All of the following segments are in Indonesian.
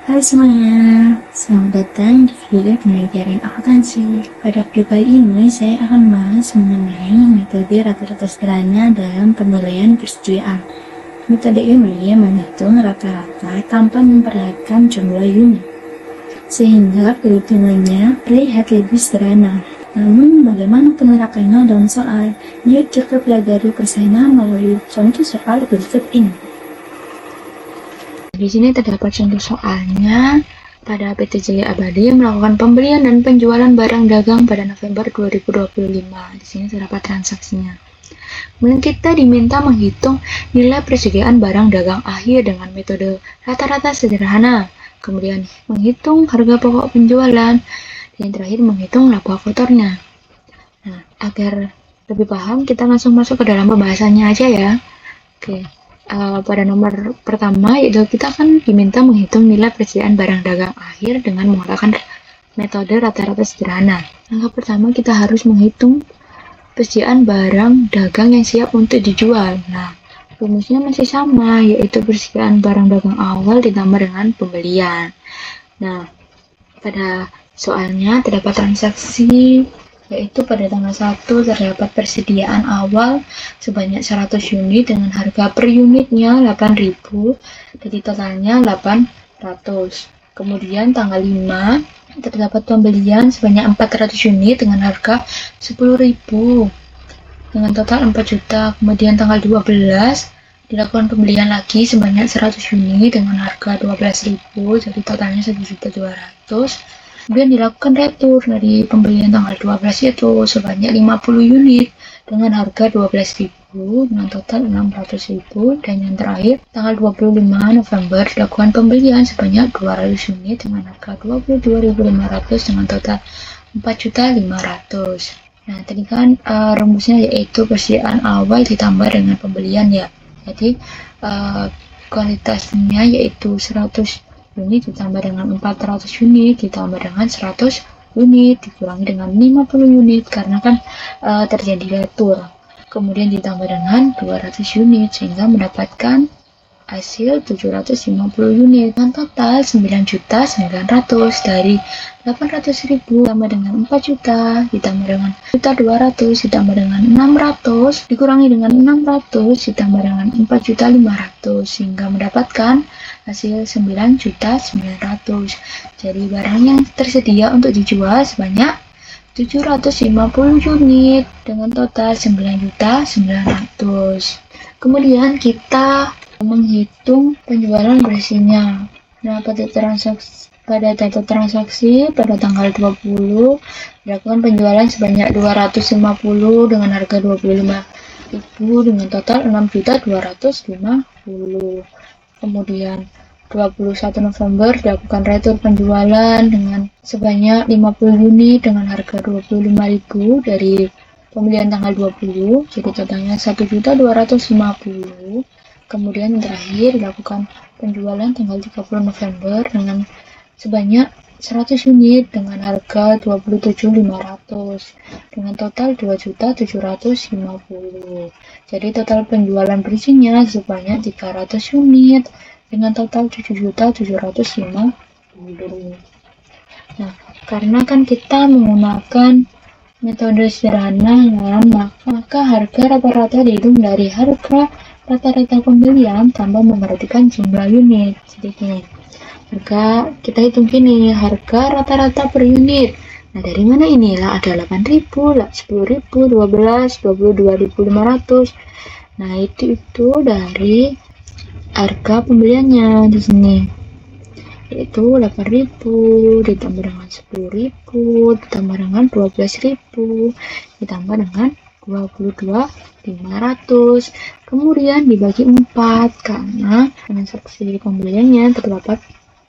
Hai semuanya, selamat datang di video pembelajaran akuntansi. Pada video kali ini, saya akan membahas mengenai metode rata-rata sederhana dalam penilaian persetujuan. Metode ini menghitung rata-rata tanpa memperhatikan jumlah unit, sehingga perhitungannya terlihat lebih sederhana. Namun, bagaimana penerapannya dalam soal? Yuk kita pelajari bersama melalui contoh soal berikut ini. Di sini terdapat contoh soalnya. Pada PT Jaya Abadi melakukan pembelian dan penjualan barang dagang pada November 2025. Di sini terdapat transaksinya. Kemudian kita diminta menghitung nilai persediaan barang dagang akhir dengan metode rata-rata sederhana. Kemudian menghitung harga pokok penjualan. Dan terakhir menghitung laba kotornya. Nah, agar lebih paham, kita langsung masuk ke dalam pembahasannya aja ya. Oke. Pada nomor pertama, yaitu kita akan diminta menghitung nilai persediaan barang dagang akhir dengan menggunakan metode rata-rata sederhana. Langkah pertama, kita harus menghitung persediaan barang dagang yang siap untuk dijual. Nah, rumusnya masih sama, yaitu persediaan barang dagang awal ditambah dengan pembelian. Nah, pada soalnya terdapat transaksi, yaitu pada tanggal 1 terdapat persediaan awal sebanyak 100 unit dengan harga per unitnya 8.000, jadi totalnya 800. Kemudian tanggal 5 terdapat pembelian sebanyak 400 unit dengan harga 10.000 dengan total 4 juta. Kemudian tanggal 12 dilakukan pembelian lagi sebanyak 100 unit dengan harga 12.000, jadi totalnya 1.200.000. Kemudian dilakukan retur dari pembelian tanggal 12 itu sebanyak 50 unit dengan harga 12.000 dengan total 600.000. Dan yang terakhir tanggal 25 November dilakukan pembelian sebanyak 200 unit dengan harga 22.500 dengan total 4.500.000. Nah, tadi kan rumusnya yaitu persediaan awal ditambah dengan pembelian ya. Jadi kuantitasnya yaitu 100 unit ditambah dengan 400 unit ditambah dengan 100 unit dikurangi dengan 50 unit karena kan terjadi retur. Kemudian ditambah dengan 200 unit sehingga mendapatkan hasil 750 unit dengan total 9.900.000 dari 800.000 ditambah dengan 4 juta ditambah dengan 1.200.000 ditambah dengan 600 dikurangi dengan 600 ditambah dengan 4.500.000 sehingga mendapatkan hasil 9.900.000. Jadi barang yang tersedia untuk dijual sebanyak 750 unit dengan total 9.900.000. Kemudian kita menghitung penjualan bersihnya. Nah, pada data transaksi pada tanggal 20 dilakukan penjualan sebanyak 250 dengan harga 25.000 dengan total 6.250.000. Kemudian 21 November dilakukan retur penjualan dengan sebanyak 50 unit dengan harga 25.000 dari pembelian tanggal 20, jadi totalnya 1.250.000. Kemudian terakhir dilakukan penjualan tanggal 30 November dengan sebanyak 100 unit dengan harga 27.500 dengan total 2.750.000. Jadi total penjualan bersihnya sebanyak 300 unit dengan total 7.750.000. Nah, karena kan kita menggunakan metode sederhana ya, maka harga rata-rata dihitung dari harga rata-rata pembelian tanpa memperhatikan jumlah unit. Jadi gini, harga kita hitung gini, harga rata-rata per unit. Nah, dari mana ini? Lah ada 8.000, 10.000, 12, 22.500. Nah, itu dari harga pembeliannya di sini. Yaitu 8.000 ditambah dengan 10.000 ditambah dengan 12.000 ditambah dengan 22.500, kemudian dibagi 4 karena transaksi pembeliannya terdapat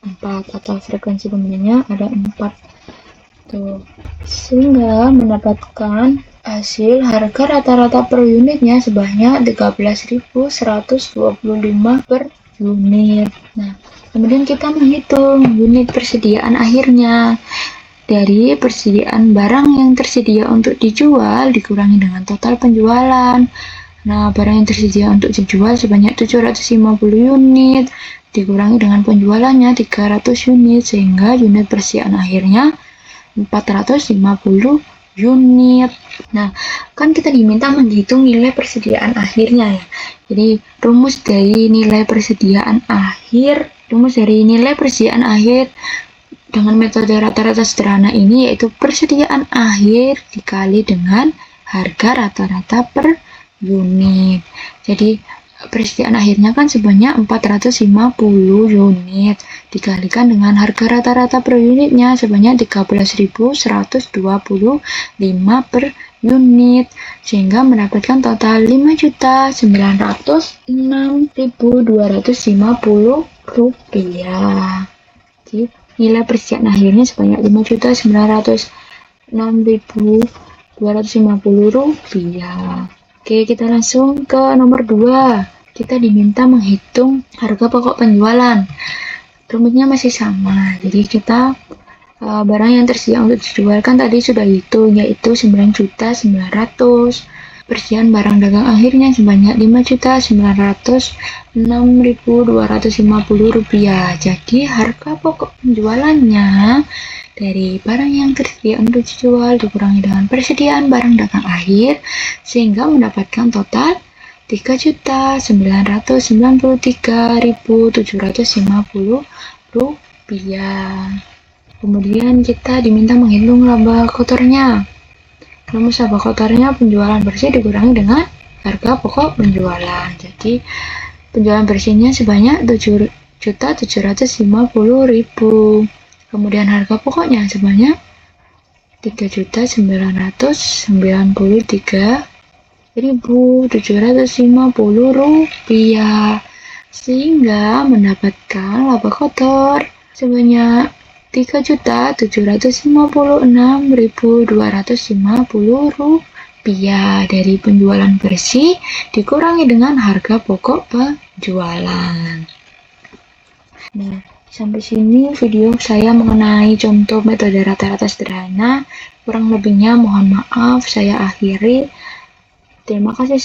4 atau frekuensi pembeliannya ada 4 tuh, sehingga mendapatkan hasil harga rata-rata per unitnya sebanyak 13.125 per unit. Nah, kemudian kita menghitung unit persediaan akhirnya. Dari persediaan barang yang tersedia untuk dijual dikurangi dengan total penjualan. Nah, barang yang tersedia untuk dijual sebanyak 750 unit, dikurangi dengan penjualannya 300 unit, sehingga unit persediaan akhirnya 450 unit. Nah, kan kita diminta menghitung nilai persediaan akhirnya ya. Jadi, rumus dari nilai persediaan akhir dengan metode rata-rata sederhana ini yaitu persediaan akhir dikali dengan harga rata-rata per unit. Jadi persediaan akhirnya kan sebanyak 450 unit dikalikan dengan harga rata-rata per unitnya sebanyak 13.125 per unit, sehingga mendapatkan total 5.906.250 rupiah. Jadi nilai persediaan akhirnya sebanyak 5.906.250 rupiah. Oke, kita langsung ke nomor 2. Kita diminta menghitung harga pokok penjualan. Rumusnya masih sama. Jadi kita barang yang tersedia untuk dijual kan tadi sudah hitung, yaitu 9.900. Persediaan barang dagang akhirnya sebanyak 5.906.250 rupiah. Jadi harga pokok penjualannya dari barang yang tersedia untuk dijual dikurangi dengan persediaan barang dagang akhir, sehingga mendapatkan total 3.993.750 rupiah. Kemudian kita diminta menghitung laba kotornya. Rumus laba kotornya penjualan bersih dikurangi dengan harga pokok penjualan. Jadi penjualan bersihnya sebanyak 7.750.000. Kemudian harga pokoknya sebanyak 3.993.750 rupiah, sehingga mendapatkan laba kotor sebanyak 3.756.250 rupiah dari penjualan bersih dikurangi dengan harga pokok penjualan. Nah, sampai sini video saya mengenai contoh metode rata-rata sederhana. Kurang lebihnya mohon maaf, saya akhiri. Terima kasih.